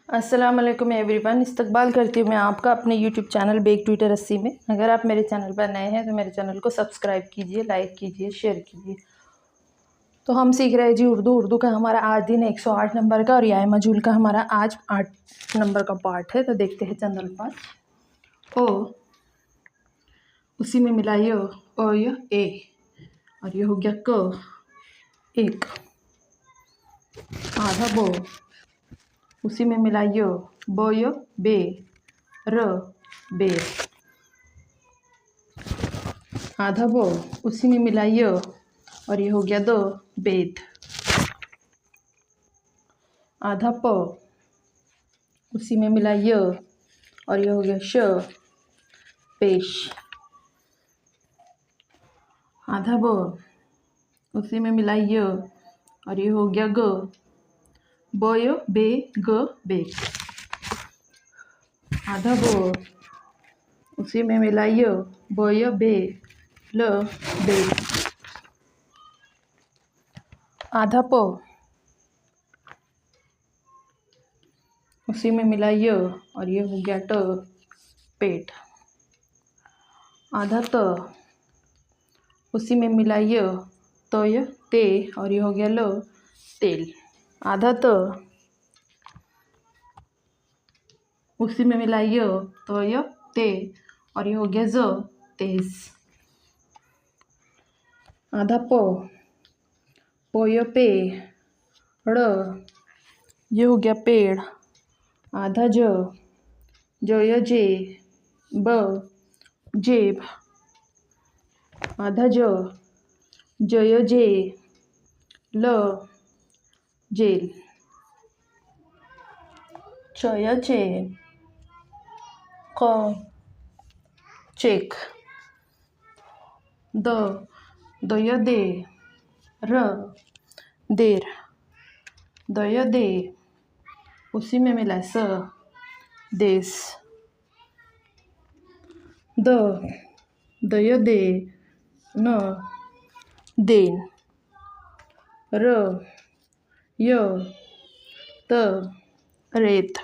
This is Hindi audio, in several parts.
अस्सलाम वालेकुम एवरीवन। इस्तकबाल करती हूँ मैं आपका अपने यूट्यूब चैनल बेक ट्विटर 80 में। अगर आप मेरे चैनल पर नए हैं तो मेरे चैनल को सब्सक्राइब कीजिए, लाइक कीजिए, शेयर कीजिए। तो हम सीख रहे हैं जी उर्दू का हमारा आज दिन 108 नंबर का और या मजूल का हमारा आज 8 नंबर का पार्ट है। तो देखते हैं चंद अल्फाज। ओ, उसी में मिलाइए ओ य ए, और ये हो गया क, एक। आधा बो, उसी में मिलाइए बोय बे, र बेर। आधा बो, उसी में मिलाइए और ये हो गया दो, बेद। आधा प, उसी में मिलाइए और ये हो गया श, पेश। आधा ब, उसी में मिलाइए और ये हो गया ग, बोय बे ग बेग। आधा बो, उसी में मिलाइए बोय बे ल बेग। आधा प, उसी में मिलाइए और ये हो गया ट, पेट। आधा त, उसी में मिलाइए तोय ते और ये हो गया लो, तेल। आधा त, उसी में मिलाइए तोय ते और ये हो गया ज, तेज। आधा प, पोय पे ड़, ये हो गया पेड़। आधा ज, जोय जे ब, जेब। आधा ज, जोय जे ल, जेल। चय चे क, चेक। द, दोय दे र, देर। दोय दे, उसी में मिला स, देश। द, दोय दे न, देन। र, य, त, रेत।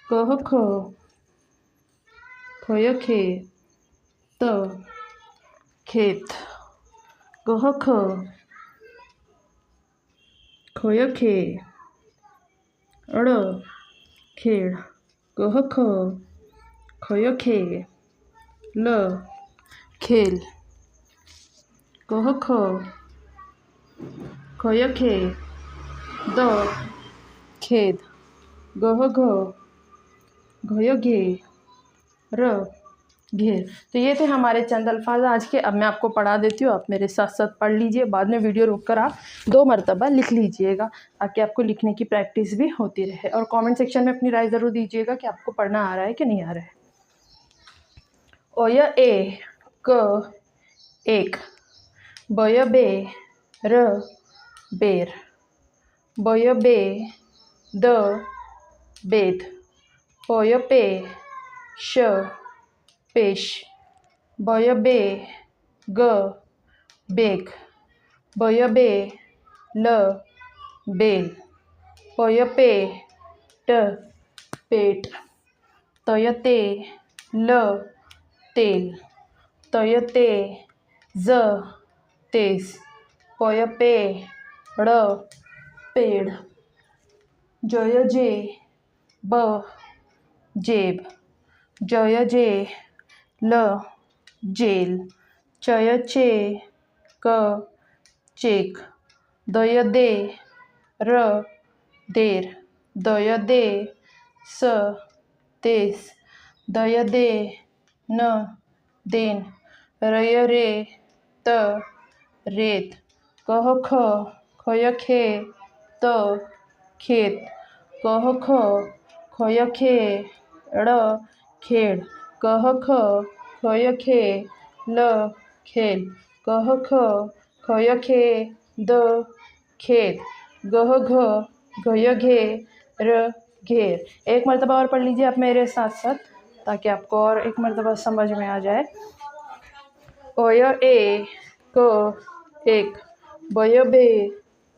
कह ख, खय खे, त, खेत। कह ख, खय खे, अड़, खेड़। कह ख, खय खे, ल, खेल। कह ख, खय खे, द, खेद। गह घ, घय घे, र, घेर। तो ये थे हमारे चंद अल्फाज आज के। अब मैं आपको पढ़ा देती हूँ, आप मेरे साथ साथ पढ़ लीजिए। बाद में वीडियो रोक कर आप 2 मरतबा लिख लीजिएगा ताकि आपको लिखने की प्रैक्टिस भी होती रहे। और कमेंट सेक्शन में अपनी राय ज़रूर दीजिएगा कि आपको पढ़ना आ रहा है कि नहीं आ रहा है। ओय ए, क, एक। बय बे, र, बेर। बय बे, द, बेद। पोय पे, श, पेश। बय बे, ग, बेग। बय बे, ल, बेल। पोय पे, ट, पेट। तय ते, ल, तेल। तय ते, ज, तेज। पोय पे, ड़, पेड़। जय जे, ब, जेब। जय जे, ल, जेल। चय चे, क, चेक। दय दे, र, देर। दय दे, स, देश। दय दे, न, देन। रय रे, त, रेत। कह ख, खय खे, त, खेत। कह ख, खय खे, ड़, खेड़। कह ख, खय खे, ल, खेल। कह ख, खय खे, द, खेत। गह घ, घय घे, र, घेर। एक मरतबा और पढ़ लीजिए आप मेरे साथ साथ ताकि आपको और एक मरतबा समझ में आ जाए। ओय ए, क, एक। बय बे,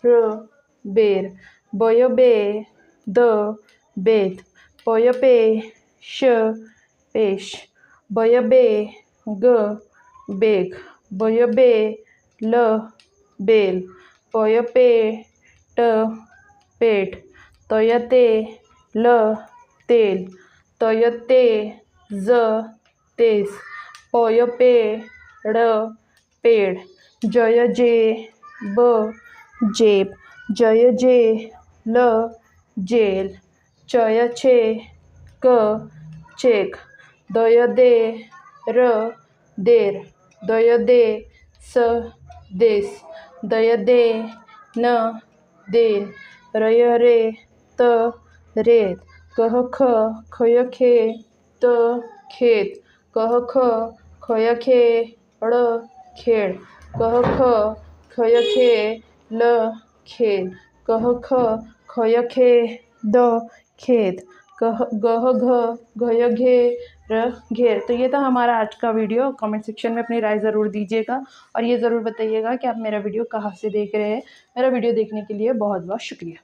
र, बेर। बय बे, द, बेद, पोय पे श पेश, बय बे ग बेग, बय बे ल बेल, पोय पे ट पेट, तोय ते ल तेल, तोय ते ज तेस, पोय पे ड़ पेड़, जय जे ब जेब, जय जे ल जेल, चय छे क चेक, दय दे र देर, दय दे स देस, दय दे न देन, रय रे त रेत, कह ख खय खे त खेत, कह ख खय खे ड़ खेड़, कह ख खय खे ल खेल, कह ख खय खे द खेत, गह घ घय घे र घेर। तो ये था हमारा आज का वीडियो। कमेंट सेक्शन में अपनी राय ज़रूर दीजिएगा और ये ज़रूर बताइएगा कि आप मेरा वीडियो कहाँ से देख रहे हैं। मेरा वीडियो देखने के लिए बहुत बहुत शुक्रिया।